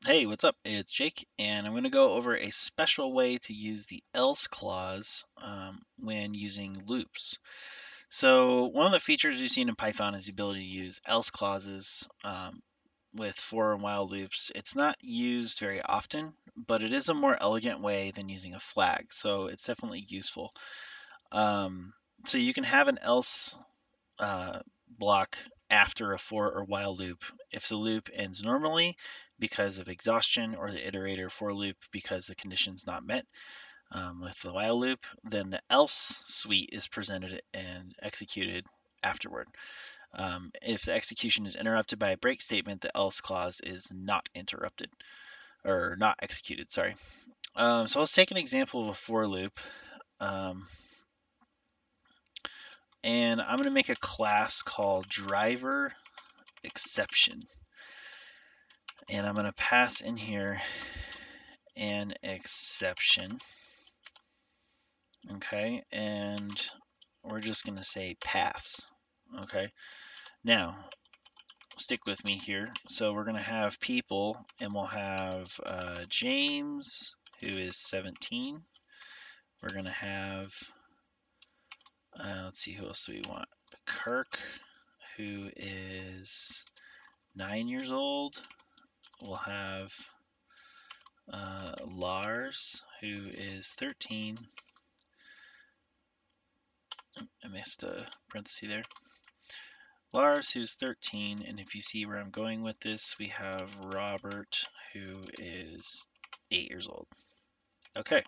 Hey, what's up? It's Jake, and I'm going to go over a special way to use the else clause when using loops. So, one of the features you've seen in Python is the ability to use else clauses with for and while loops. It's not used very often, but it is a more elegant way than using a flag, so it's definitely useful. Um, so, you can have an else uh, block after a for or while loop if the loop ends normally because of exhaustion, or the iterator for loop because the condition is not met. With the while loop, then the else suite is presented and executed afterward. If the execution is interrupted by a break statement, the else clause is not interrupted or not executed. Sorry. So let's take an example of a for loop. Um, and I'm going to make a class called driver exception. And I'm going to pass in here an exception. Okay, and we're just going to say pass. Okay, now stick with me here. So we're going to have people, and we'll have James, who is 17. We're going to have, let's see, who else do we want? Kirk, who is 9 years old. We'll have Lars, who is 13. I missed a parenthesis there. Lars, who's 13, and if you see where I'm going with this, we have Robert, who is 8 years old. Okay,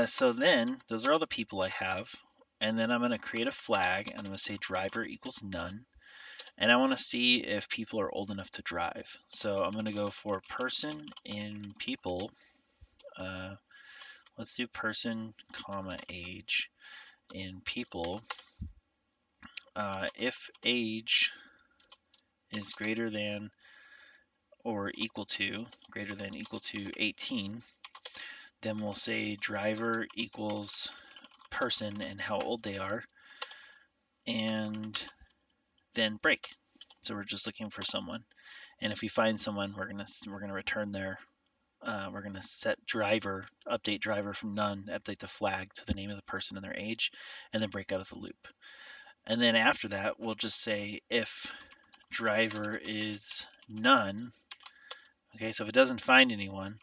so then those are all the people I have, and then I'm going to create a flag, and I'm going to say driver equals none, and I want to see if people are old enough to drive. So I'm going to go for person in people. Let's do person, comma, age in people. If age is greater than equal to 18, then we'll say driver equals person and how old they are, and then break. So we're just looking for someone, and if we find someone, we're gonna return their we're gonna set driver, update driver from none, update the flag to the name of the person and their age, and then break out of the loop. And then after that, we'll just say if driver is none. Okay, so if it doesn't find anyone,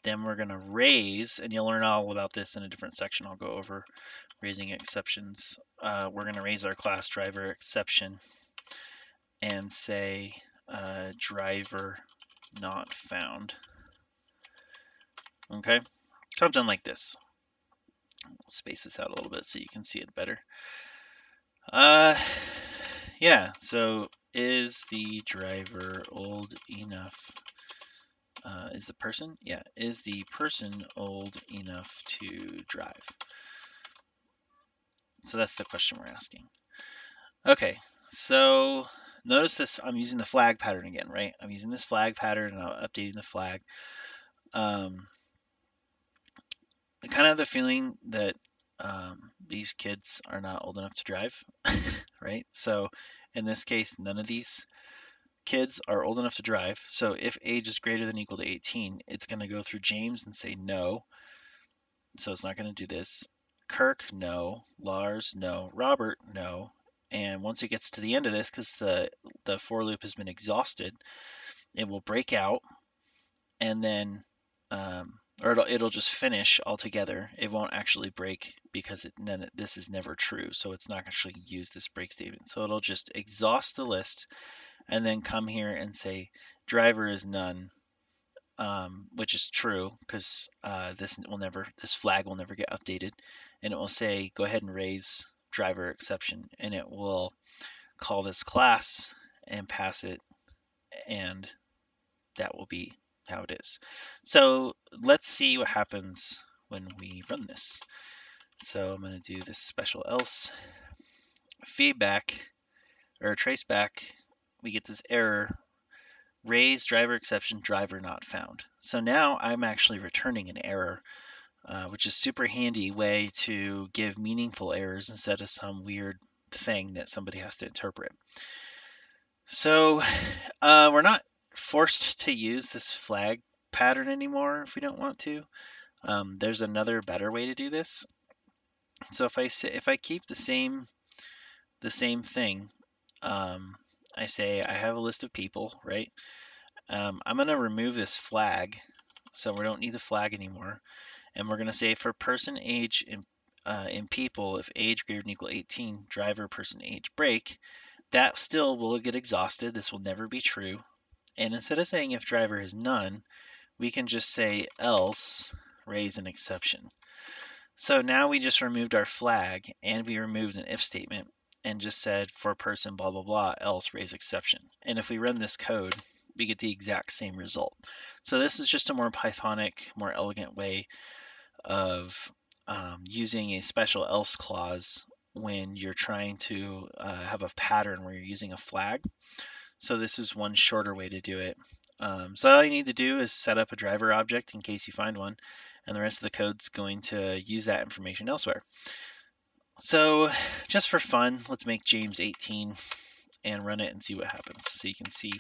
then we're going to raise, and you'll learn all about this in a different section. I'll go over raising exceptions. We're going to raise our class driver exception and say driver not found. Okay, something like this. I'll space this out a little bit so you can see it better. Yeah, so is the driver old enough? Is the person? Yeah, is the person old enough to drive? So that's the question we're asking. Okay, so notice this, I'm using the flag pattern again, right? I'm using this flag pattern and I'm updating the flag. I kind of have the feeling that these kids are not old enough to drive, right? So in this case, none of these kids are old enough to drive. So if age is greater than equal to 18, it's going to go through James and say no. So it's not going to do this. Kirk, no. Lars, no. Robert, no. And once it gets to the end of this, because the for loop has been exhausted, it will break out, and then or it'll just finish altogether. It won't actually break because this is never true, so it's not actually use this break statement. So it'll just exhaust the list and then come here and say driver is none, which is true because this flag will never get updated, and it will say go ahead and raise driver exception, and it will call this class and pass it, and that will be how it is. So let's see what happens when we run this. So I'm going to do this special else feedback or trace back. We get this error, raise driver exception, driver not found. So now I'm actually returning an error, which is super handy way to give meaningful errors instead of some weird thing that somebody has to interpret. So we're not forced to use this flag pattern anymore if we don't want to. There's another better way to do this. So if I keep the same thing, I say I have a list of people, right? I'm going to remove this flag, so we don't need the flag anymore. And we're going to say for person age in people, if age greater than equal 18, driver person age break, that still will get exhausted. This will never be true. And instead of saying if driver is none, we can just say else raise an exception. So now we just removed our flag and we removed an if statement and just said for person blah blah blah else raise exception. And if we run this code, we get the exact same result. So this is just a more Pythonic, more elegant way of using a special else clause when you're trying to have a pattern where you're using a flag. So this is one shorter way to do it. So all you need to do is set up a driver object in case you find one, and the rest of the code's going to use that information elsewhere. So just for fun, let's make James 18 and run it and see what happens. So you can see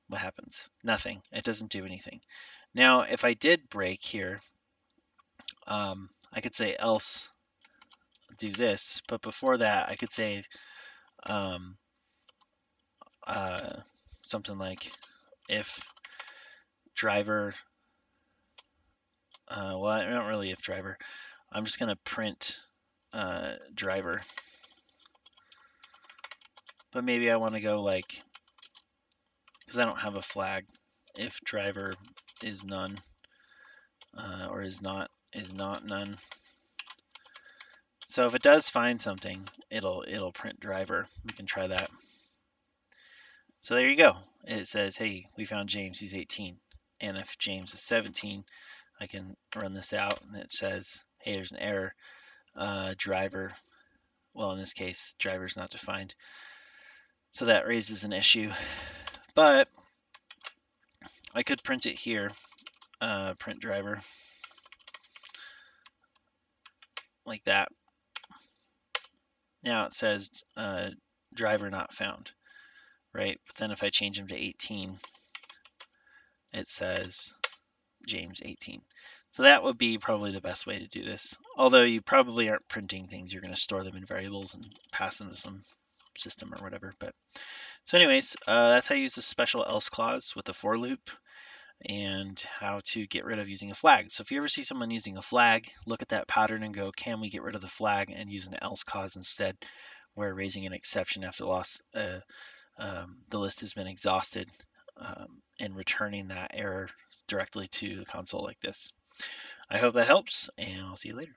what happens. Nothing. It doesn't do anything. Now, if I did break here, I could say else do this, but before that, I could say um, something like if driver, well, not really if driver. I'm just going to print driver. But maybe I want to go like, because I don't have a flag, if driver is none or is not none. So if it does find something, it'll print driver. We can try that. So there you go. It says, hey, we found James, he's 18. And if James is 17, I can run this out and it says, hey, there's an error. Driver, well, in this case, driver is not defined. So that raises an issue. But I could print it here, print driver, like that. Now it says driver not found, right? But then if I change him to 18, it says James 18. So that would be probably the best way to do this. Although you probably aren't printing things, you're going to store them in variables and pass them to some system or whatever. But so anyways, that's how you use the special else clause with the for loop and how to get rid of using a flag. So if you ever see someone using a flag, look at that pattern and go, can we get rid of the flag and use an else clause instead, where raising an exception after loss, the list has been exhausted, and returning that error directly to the console like this. I hope that helps, and I'll see you later.